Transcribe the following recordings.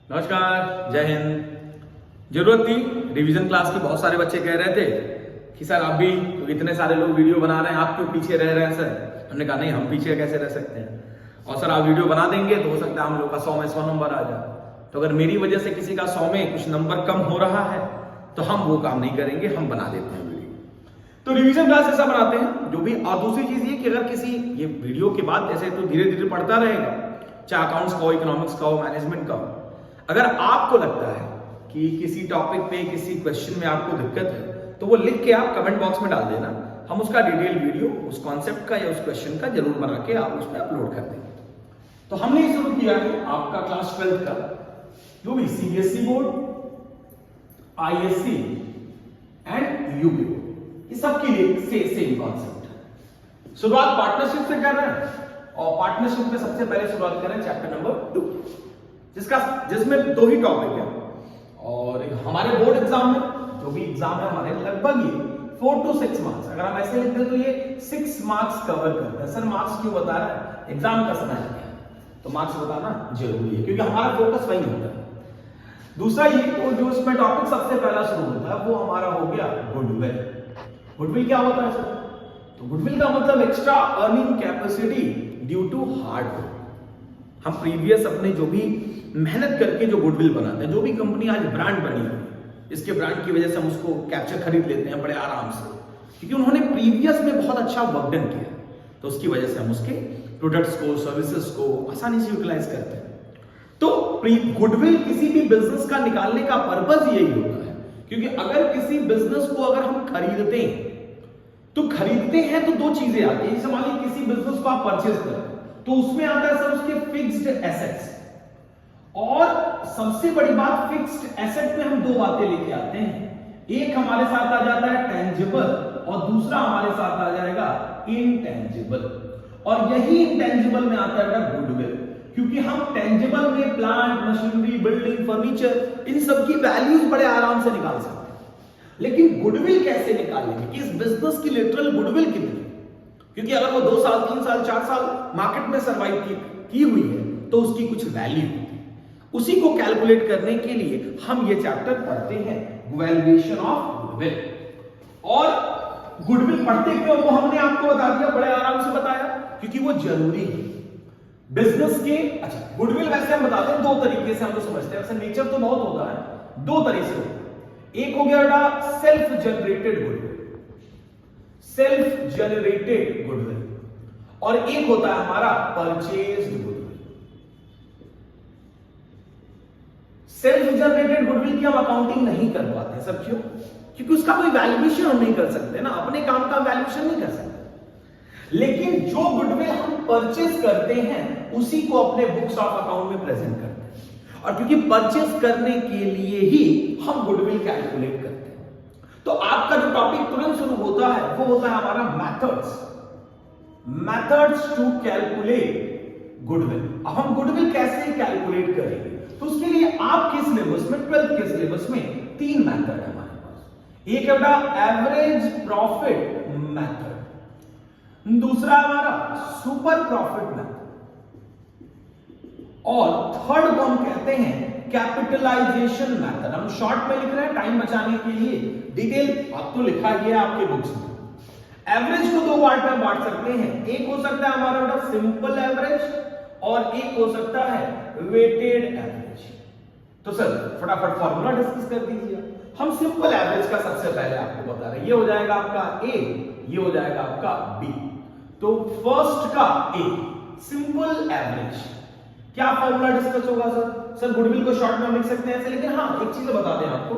नमस्कार, जय हिंद। जरूरत थी रिवीजन क्लास की। बहुत सारे बच्चे कह रहे थे कि सर आप भी इतने सारे लोग वीडियो बना रहे हैं, आप क्यों पीछे रह रहे हैं सर। हमने कहा नहीं, हम पीछे कैसे रह सकते हैं, और सर आप वीडियो बना देंगे तो हो सकता है हम लोग का 100 में 100 नंबर आ जाए। तो अगर मेरी वजह से किसी का 100 में कुछ नंबर कम हो रहा है तो हम वो काम नहीं करेंगे, हम बना देते हैं वीडियो। तो रिवीजन क्लास ऐसा बनाते हैं जो भी। और दूसरी चीज ये कि अगर किसी ये वीडियो के बाद ऐसे तो धीरे धीरे पढ़ता रहेगा, चाहे अकाउंट्स का हो, इकोनॉमिक्स का हो, मैनेजमेंट का हो। अगर आपको लगता है कि किसी टॉपिक पे किसी क्वेश्चन में आपको दिक्कत है तो वो लिख के आप कमेंट बॉक्स में डाल देना, हम उसका डिटेल वीडियो उस कॉन्सेप्ट का या उस क्वेश्चन का जरूर बना के आप उस पर अपलोड कर देंगे। तो हमने शुरू किया है आपका क्लास 12 का जो भी CBSE board, ISC and UP board, ये सबके लिए सेम कॉन्सेप्ट है। शुरुआत पार्टनरशिप से कर रहे हैं और पार्टनरशिप में सबसे पहले शुरुआत करें चैप्टर नंबर 2 जिसमें 2 ही टॉपिक है। और हमारे बोर्ड एग्जाम में जो भी एग्जाम है हमारे, लगभग ये 4 to 6 मार्क्स, अगर हम ऐसे लिखते हैं तो ये 6 मार्क्स कवर करता है। सर मार्क्स क्यों बता रहा है, एग्जाम का समय है तो मार्क्स बताना जरूरी है क्योंकि हमारा फोकस वही होता है। दूसरा ये तो जो इसमें टॉपिक सबसे पहला शुरू होता है वो हमारा हो गया गुडविल। गुडविल क्या होता है सर? तो गुडविल का मतलब extra earning capacity due to hard work. हम प्रीवियस अपने जो भी मेहनत करके जो गुडविल बनाते हैं, जो भी कंपनी आज ब्रांड बनी है, इसके ब्रांड की वजह से हम उसको कैप्चर खरीद लेते हैं बड़े आराम से, क्योंकि उन्होंने प्रीवियस में बहुत अच्छा वर्क डन किया, तो उसकी वजह से हम उसके प्रोडक्ट्स को, सर्विसेज को आसानी से यूटिलाइज करते हैं। तो गुडविल किसी भी बिजनेस का निकालने का पर्पज यही होता है, क्योंकि अगर किसी बिजनेस को अगर हम खरीदते हैं तो 2 चीजें आती है। जैसे मान लीजिए किसी बिजनेस को आप परचेज करें तो उसमें आता है सर उसके फिक्स्ड एसेट्स, और सबसे बड़ी बात फिक्स्ड एसेट में हम 2 बातें लेके आते हैं। एक हमारे साथ आ जाता है टेंजिबल और दूसरा हमारे साथ आ जाएगा इनटेंजिबल। और यही इनटेंजिबल में आता है गुडविल, क्योंकि हम टेंजिबल में प्लांट, मशीनरी, बिल्डिंग, फर्नीचर, इन सब की वैल्यूज बड़े आराम से निकाल सकते हैं। लेकिन गुडविल कैसे निकालेंगे कि इस बिजनेस की लिटरल गुडविल कितनी, क्योंकि अगर वो 2 साल, 3 साल, 4 साल मार्केट में सर्वाइव की हुई है तो उसकी कुछ वैल्यू होती है। उसी को कैलकुलेट करने के लिए हम ये चैप्टर पढ़ते हैं, वैल्यूएशन ऑफ गुडविल। और गुडविल पढ़ते क्यों वो हमने आपको बता दिया, बड़े आराम से बताया, क्योंकि वो जरूरी है बिजनेस के। अच्छा, गुडविल वैसे हम बताते हैं 2 तरीके से हम तो समझते हैं, वैसे नेचर तो बहुत होता है, 2 तरीके से होता है। एक हो गया self generated goodwill, self generated goodwill, और एक होता है हमारा purchased goodwill. Self generated goodwill की हम अकाउंटिंग नहीं कर पाते सब, क्यों? क्योंकि उसका कोई वैल्यूएशन हम नहीं कर सकते ना, अपने काम का वैल्यूएशन नहीं कर सकते। लेकिन जो गुडविल हम परचेज करते हैं उसी को अपने बुक्स ऑफ अकाउंट में प्रेजेंट करते हैं, और क्योंकि परचेज करने के लिए ही हम गुडविल कैलकुलेट करते हैं। तो आपका जो टॉपिक तुरंत शुरू होता है वो होता है हमारा मेथड्स टू कैलकुलेट गुडविल। अब हम गुडविल कैसे कैलकुलेट करेंगे, तो उसके लिए आपके सिलेबस में, 12th के सिलेबस में 3 मेथड है हमारे पास। एक है बेटा एवरेज प्रॉफिट मेथड, दूसरा हमारा सुपर प्रॉफिट मेथड, और थर्ड को हम कहते हैं कैपिटलाइजेशन मेथड। हम शॉर्ट में लिख रहे हैं टाइम बचाने के लिए, डिटेल आप तो लिखा ही है आपके बुक्स में। एवरेज को 2 पार्ट में बांट सकते हैं, एक हो सकता है हमारा बेटा सिंपल एवरेज और एक हो सकता है वेटेड एवरेज। तो सर फटाफट फॉर्मूला डिस्कस कर दीजिए। हम सिंपल एवरेज का सबसे पहले आपको बता रहे हैं, ये हो जाएगा आपका ए, ये हो जाएगा आपका बी। तो फर्स्ट का ए, सिंपल एवरेज, क्या फॉर्मूला डिस्कस होगा सर? सर गुडविल को शॉर्ट में लिख सकते हैं ऐसे, लेकिन हाँ एक चीज बता दें आपको,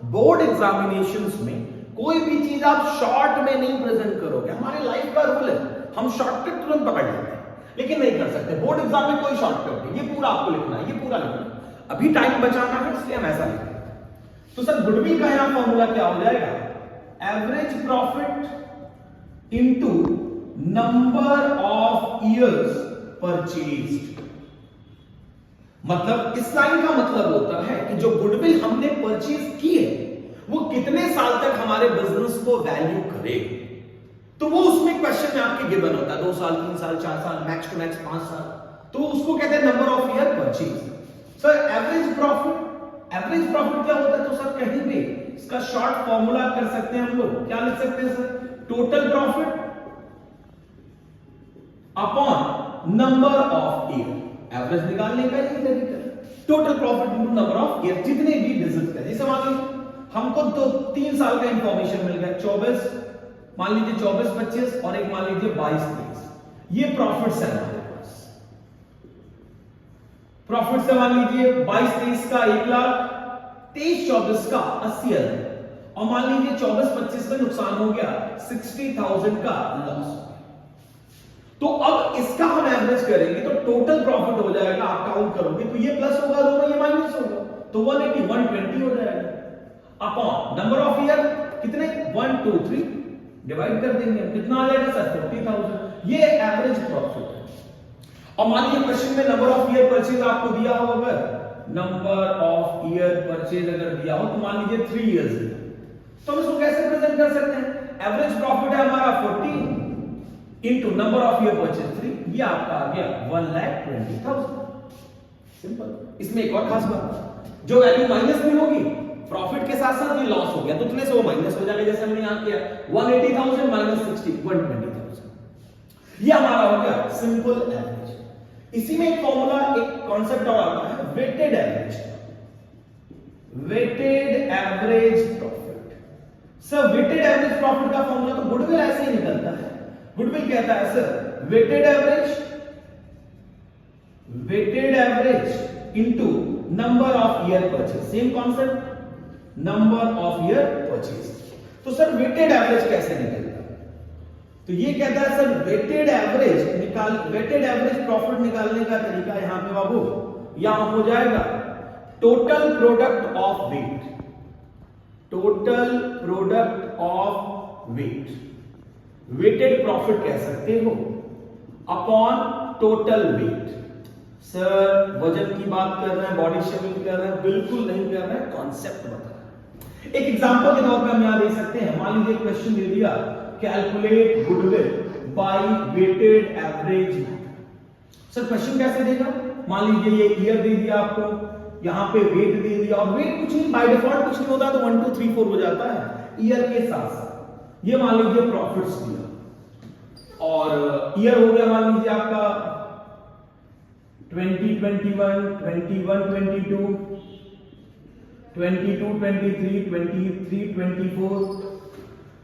बोर्ड एग्जामिनेशंस में कोई भी चीज आप शॉर्ट में नहीं प्रेजेंट करोगे। हमारे लाइफ का रूल है, हम शॉर्टकट तुरंत पकड़ लेते हैं लेकिन नहीं कर सकते। बोर्ड एग्जाम में कोई शॉर्टकट नहीं, ये पूरा आपको लिखना है, ये पूरा लिखना है। अभी टाइम बचाना है इसलिए हम ऐसा लिखते हैं। तो सर गुडविल का यहां फॉर्मूला क्या हो जाएगा? Average profit into number of years purchased. मतलब इस लाइन का मतलब होता है कि जो गुडविल हमने परचेज की है वो कितने साल तक हमारे बिजनेस को वैल्यू करे। तो वो उसमें क्वेश्चन में आपके गिवन होता है 2 साल, 3 साल, 4 साल, मैक्स टू मैक्स 5 साल। तो उसको कहते हैं number of year purchase. Sir average profit profit क्या होता है? तो सर कहीं भी इसका शॉर्ट फॉर्मूला कर सकते हैं हम लोग, क्या लिख सकते हैं sir? Total profit upon number of year, average निकालने का ही तरीका है। Total profit into number of year, जितने भी डिजिट है। जैसे मान लीजिए हमको तो 3 साल का इंफॉर्मेशन मिल गया, 24 मान लीजिए 24-25 और एक मान लीजिए 22-23, ये प्रॉफिट है हमारे पास। प्रॉफिट से मान लीजिए 22-23 का 1 लाख, 23-24 का 80,000 और मान लीजिए 24-25 में नुकसान हो गया 60,000 का लॉस। तो अब इसका हम एवरेज करेंगे तो टोटल प्रॉफिट हो जाएगा, आप काउंट करोगे तो ये प्लस होगा दोनों, ये माइनस होगा, तो 180 120 हो जाएगा अपॉन नंबर ऑफ ईयर कितने 1 2 3 डिवाइड कर देंगे, कितना आ जाएगा सर 50,000। ये एवरेज प्रॉफिट है। और मान लीजिए क्वेश्चन में नंबर ऑफ ईयर परचेज आपको दिया हो, अगर नंबर ऑफ ईयर परचेज अगर दिया हो तो मान लीजिए 3 इयर्स, तो हम इसको कैसे प्रेजेंट कर सकते हैं? एवरेज प्रॉफिट है हमारा 40 into number of year purchase 3, ये आपका आ गया 1,20,000। सिंपल। इसमें एक और खास बात, जो वैल्यू माइनस में होगी प्रॉफिट के साथ साथ ये लॉस हो गया तो कितने से वो माइनस हो जाएगा, जैसे हमने यहां किया 180,000 माइनस 60 120,000। ये हमारा हो गया सिंपल एवरेज। इसी में एक फॉर्मूला, एक कॉन्सेप्ट और आता है weighted average. Weighted average profit, sir weighted average profit का फॉर्मूला तो गुडविल ऐसे ही निकलता है। गुडविल कहता है sir weighted average into number of year purchase, same concept, number of year purchase. तो सर वेटेड एवरेज कैसे निकलेगा? तो ये कहता है सर वेटेड एवरेज प्रॉफिट निकालने का तरीका यहां पे बाबू, यहां हो जाएगा total product of weight, total product of weight, weighted profit कह सकते हो, अपॉन टोटल वेट। सर वजन की बात कर रहे हैं, बॉडी शेमिंग कर रहे हैं? बिल्कुल नहीं कर रहे हैं, कॉन्सेप्ट बता रहे हैं। एक एग्जांपल के तौर पे हम यहां दे सकते हैं, मान लीजिए क्वेश्चन दे दिया calculate goodwill by weighted average. Sir question कैसे देगा? मान लीजिए ये ईयर दे दिया आपको, यहां पे वेट दे दिया, और वेट कुछ नहीं, बाय डिफॉल्ट कुछ नहीं होता, तो 1 2 3 4 हो जाता है ईयर के साथ साथ। ये मान लीजिए प्रॉफिट्स दिया और ईयर हो गया मान लीजिए आपका 2021 21 22 22 23 23 24।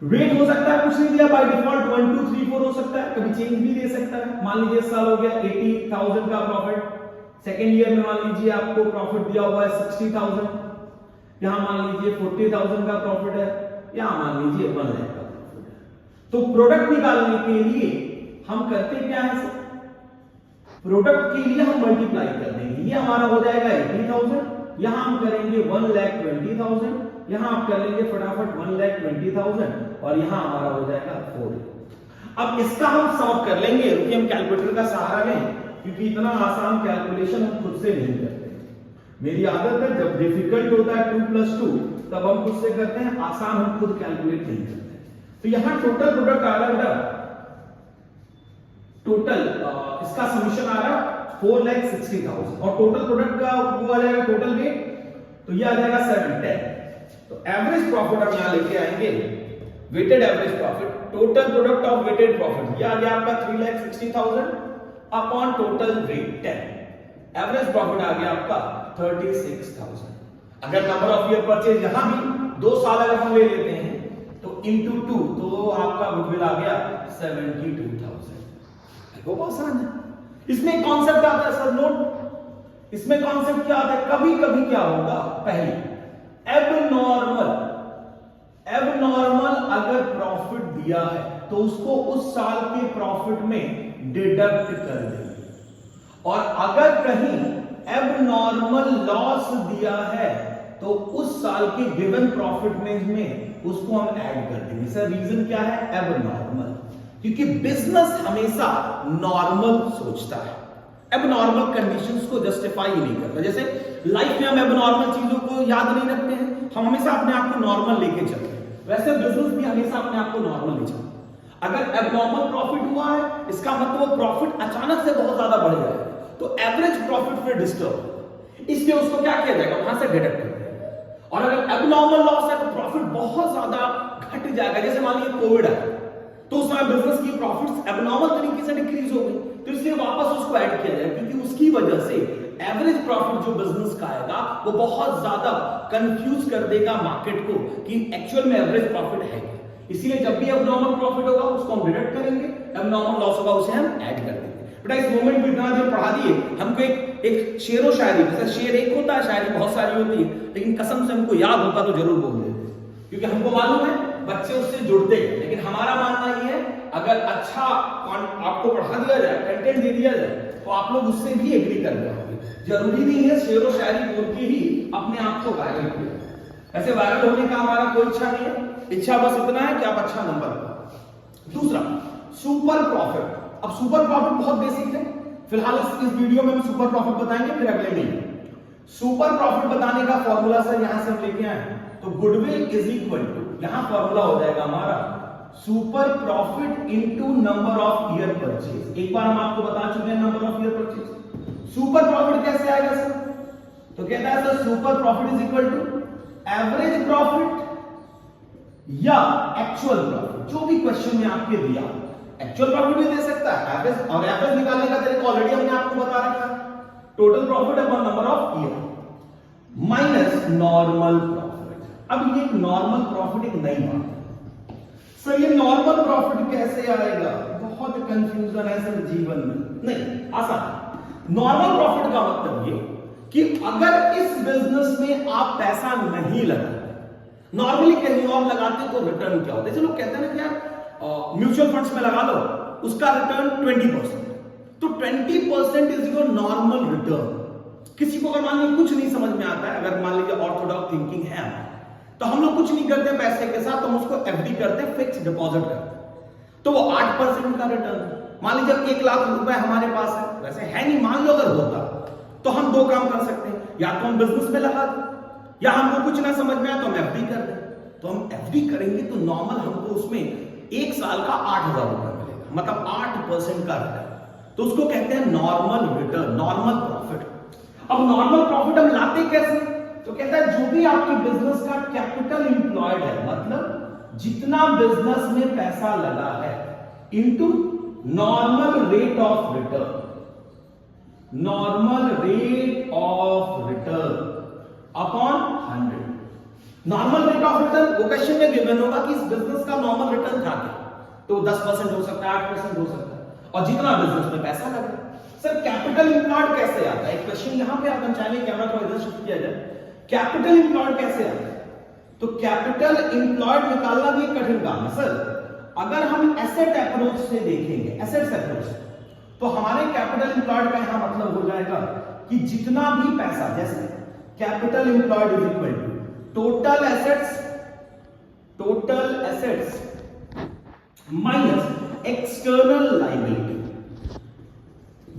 वेट हो सकता है कुछ नहीं दिया, बाय डिफॉल्ट 1 2 3 4 हो सकता है, कभी चेंज भी दे सकता है। मान लीजिए इस साल हो गया 80,000 का प्रॉफिट, सेकेंड ईयर में मान लीजिए आपको प्रॉफिट दिया हुआ है 60,000, यहां मान लीजिए 40,000 का प्रॉफिट है, यहां मान लीजिए 1 लाख का प्रॉफिट है। तो प्रोडक्ट निकालने के लिए हम करते क्या है सर? प्रोडक्ट के लिए हम मल्टीप्लाई कर देंगे, ये हमारा हो जाएगा 80,000, यहां हम करेंगे 1,20,000, यहां आप कर लेंगे फटाफट 1,20,000 और यहां हमारा हो जाएगा 4। अब इसका हम सॉल्व कर लेंगे, रुकिए हम कैलकुलेटर का सहारा लें, क्योंकि इतना आसान कैलकुलेशन हम खुद से नहीं करते। मेरी आदत है जब डिफिकल्ट होता है 2 + 2 तब हम खुद से करते हैं, आसान हम खुद कैलकुलेट नहीं करते। तो यहां टोटल प्रोडक्ट आ रहा है, टोटल इसका समीशन आ रहा है 4,60,000 और टोटल प्रोडक्ट का वो आ जाएगा टोटल वेट, तो ये आ जाएगा 710। तो एवरेज प्रॉफिट हम यहां लेके आएंगे, weighted average profit, total product of weighted profit, ये आ गया आपका 3,60,000 upon total weight 10। Average profit आ गया आपका 36,000। अगर नंबर ऑफ ईयर परचेज यहां भी 2 साल अगर हम ले लेते हैं तो इनटू 2, तो आपका गुडविल आ गया 72,000। बहुत आसान है। इसमें एक कॉन्सेप्ट आता है सर, नोट, इसमें कॉन्सेप्ट क्या आता है? कभी कभी क्या होगा, पहले एबनॉर्मल अगर प्रॉफिट दिया है तो उसको उस साल के प्रॉफिट में डिडक्ट कर देंगे, और अगर कहीं एबनॉर्मल लॉस दिया है तो उस साल के गिवन प्रॉफिट में उसको हम ऐड कर देंगे। सर रीजन क्या है? एबनॉर्मल, क्योंकि बिजनेस हमेशा नॉर्मल सोचता है, एबनॉर्मल कंडीशंस को जस्टिफाई नहीं करता। जैसे लाइफ में हम एबनॉर्मल चीजों को याद नहीं रखते हैं, हम हमेशा अपने आप को नॉर्मल लेके चलते हैं, वैसे बिजनेस भी हमेशा अपने आप को नॉर्मल ले चलता है। अगर एबनॉर्मल प्रॉफिट हुआ है इसका मतलब वो प्रॉफिट अचानक से बहुत ज्यादा बढ़ जाएगा, तो एवरेज प्रॉफिट फिर डिस्टर्ब होगा, इसलिए उसको क्या किया जाएगा? वहां से डिडक्ट कर दिया। और अगर एबनॉर्मल लॉस है तो प्रॉफिट बहुत ज्यादा घट जाएगा। जैसे मान लीजिए कोविड है तो उस समय बिजनेस की प्रॉफिट्स एबनॉर्मल तरीके से डिक्रीज हो गई, तो इसलिए वापस उसको ऐड किया जाए, क्योंकि उसकी वजह से एवरेज प्रॉफिट जो बिजनेस का आएगा वो बहुत ज्यादा कंफ्यूज कर देगा मार्केट को कि एक्चुअल में एवरेज प्रॉफिट है। इसलिए जब भी एबनॉर्मल प्रॉफिट होगा उसको हम डिडक्ट करेंगे, एबनॉर्मल लॉस होगा उसे हम ऐड कर देंगे। बेटा इस मोमेंट में इतना जो पढ़ा दिए हमको एक शेर व शायरी, जैसे शेर एक होता है, शायरी बहुत सारी होती है, लेकिन कसम से हमको याद होता तो जरूर बोल देते, क्योंकि हमको मालूम है बच्चे उससे जुड़ते हैं। लेकिन हमारा मानना ये है अगर अच्छा आपको पढ़ा दिया जाए, कंटेंट दे दिया जाए, तो आप लोग उससे भी एग्री कर जाओगे। जरूरी नहीं है शेर व शायरी बोल के ही अपने आप को वायरल किया। ऐसे वायरल होने का हमारा कोई इच्छा नहीं है, इच्छा बस इतना है कि आप अच्छा नंबर पाओ। दूसरा सुपर प्रॉफिट। अब सुपर प्रॉफिट बहुत बेसिक है, फिलहाल इस वीडियो में हम सुपर प्रॉफिट बताएंगे, फिर अगले में सुपर प्रॉफिट बताने का फॉर्मूला सर यहां से हम लेके आए, तो गुडविल इज इक्वल टू, यहां फॉर्मूला हो जाएगा हमारा super profit into number of year purchase. एक बार हम आपको बता चुके हैं number of year purchase. Super profit कैसे आएगा सर? तो कहता है sir super profit is equal to average profit या एक्चुअल प्रॉफिट, जो भी क्वेश्चन में आपके दिया। एक्चुअल प्रॉफिट भी दे सकता है, एवरेज, और एवरेज निकालने का तरीका ऑलरेडी हमने आपको बता रखा है, total profit upon number of year minus normal profit. अब ये नॉर्मल प्रॉफिट एक नई बात है सर, ये नॉर्मल प्रॉफिट कैसे आएगा? बहुत कंफ्यूजन है सर जीवन में। नहीं, आसान। नॉर्मल प्रॉफिट का मतलब ये कि अगर इस बिजनेस में आप पैसा नहीं लगाते, नॉर्मली कहीं और लगाते तो रिटर्न क्या होता है? लोग कहते हैं ना कि यार म्यूचुअल फंड्स में लगा लो, उसका रिटर्न 20%, तो 20% इज योर नॉर्मल रिटर्न। किसी को अगर मान लीजिए कुछ नहीं समझ में आता है, अगर मान लीजिए ऑर्थोडॉक्स थिंकिंग है तो हम लोग कुछ नहीं करते पैसे के साथ, हम उसको एफडी करते हैं, फिक्स डिपॉजिट करते हैं, तो वो 8% का रिटर्न है। मान लीजिए 1 लाख रुपए हमारे पास है, वैसे है नहीं, मान लो अगर होता तो हम दो काम कर सकते हैं, या तो हम बिजनेस में लगा दें, या हमको कुछ ना समझ में आया तो हम एफडी कर दें। तो हम एफडी करेंगे तो नॉर्मल हमको उसमें 1 साल का 8,000 रुपए मिलेगा, मतलब 8% का रिटर्न, तो उसको कहते हैं नॉर्मल रिटर्न, नॉर्मल प्रॉफिट। अब नॉर्मल प्रॉफिट हम लाते कैसे? तो कहता है जो भी आपके बिजनेस का कैपिटल इंप्लॉयड है, मतलब जितना बिजनेस में पैसा लगा है, into normal rate of return, normal rate of return upon 100। Normal rate of return वो क्वेश्चन में गिवन होगा कि इस बिजनेस का नॉर्मल रिटर्न था क्या, तो 10% हो सकता है, 8% हो सकता है, और जितना बिजनेस में पैसा लगा। सर कैपिटल इंप्लॉयड कैसे आता है? क्वेश्चन यहां पे अपन चाहेंगे कैमरा थोड़ा इधर शिफ्ट किया जाए, कैपिटल इंप्लॉयड कैसे आता है? तो कैपिटल इंप्लॉयड निकालना भी कठिन काम है सर। अगर हम एसेट अप्रोच से देखेंगे, एसेट्स अप्रोच, तो हमारे कैपिटल इंप्लॉयड का यहां मतलब हो जाएगा कि जितना भी पैसा, जैसे capital employed is equal to total assets minus external liability.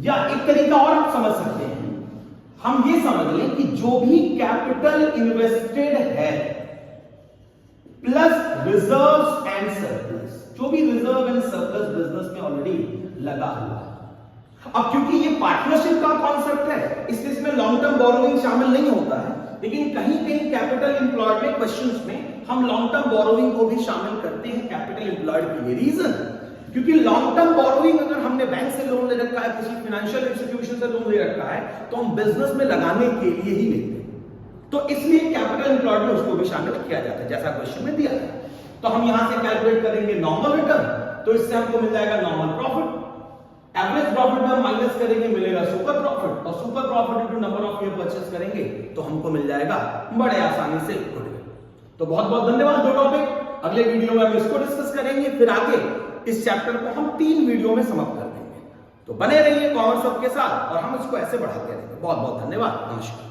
या एक तरीका और आप समझ सकते हैं, हम ये समझ लें कि जो भी कैपिटल इन्वेस्टेड है प्लस रिजर्व्स एंड सरप्लस, जो भी रिजर्व एंड सरप्लस बिजनेस में ऑलरेडी लगा हुआ है। अब क्योंकि ये पार्टनरशिप का कॉन्सेप्ट है, इसलिए इसमें लॉन्ग टर्म बोरोइंग शामिल नहीं होता है, लेकिन कहीं कहीं कैपिटल इंप्लॉयड में क्वेश्चंस में हम लॉन्ग टर्म बोरोइंग को भी शामिल करते हैं कैपिटल इंप्लॉयड के लिए। रीजन, क्योंकि लॉन्ग टर्म बोरोइंग अगर हमने बैंक से लोन ले रखा है, किसी फाइनेंशियल इंस्टीट्यूशन से लोन ले रखा है, तो हम बिजनेस में लगाने के लिए ही लेते हैं, तो इसलिए कैपिटल इंप्लॉयड में उसको भी शामिल किया जाता है, जैसा क्वेश्चन में दिया है। तो हम यहां से कैलकुलेट करेंगे नॉर्मल रिटर्न, तो इससे हमको मिल जाएगा नॉर्मल प्रॉफिट, एवरेज प्रॉफिट में हम माइनस करेंगे, मिलेगा सुपर प्रॉफिट, और super profit into number of year purchase करेंगे तो हमको मिल जाएगा बड़े आसानी से गुडविल। तो बहुत बहुत धन्यवाद। दो टॉपिक अगले वीडियो में हम इसको डिस्कस करेंगे, फिर आगे इस चैप्टर को हम 3 वीडियो में समाप्त कर देंगे। तो बने रहिए कॉमर्स हब के साथ और हम इसको ऐसे बढ़ाते रहेंगे। बहुत बहुत धन्यवाद, नमस्कार।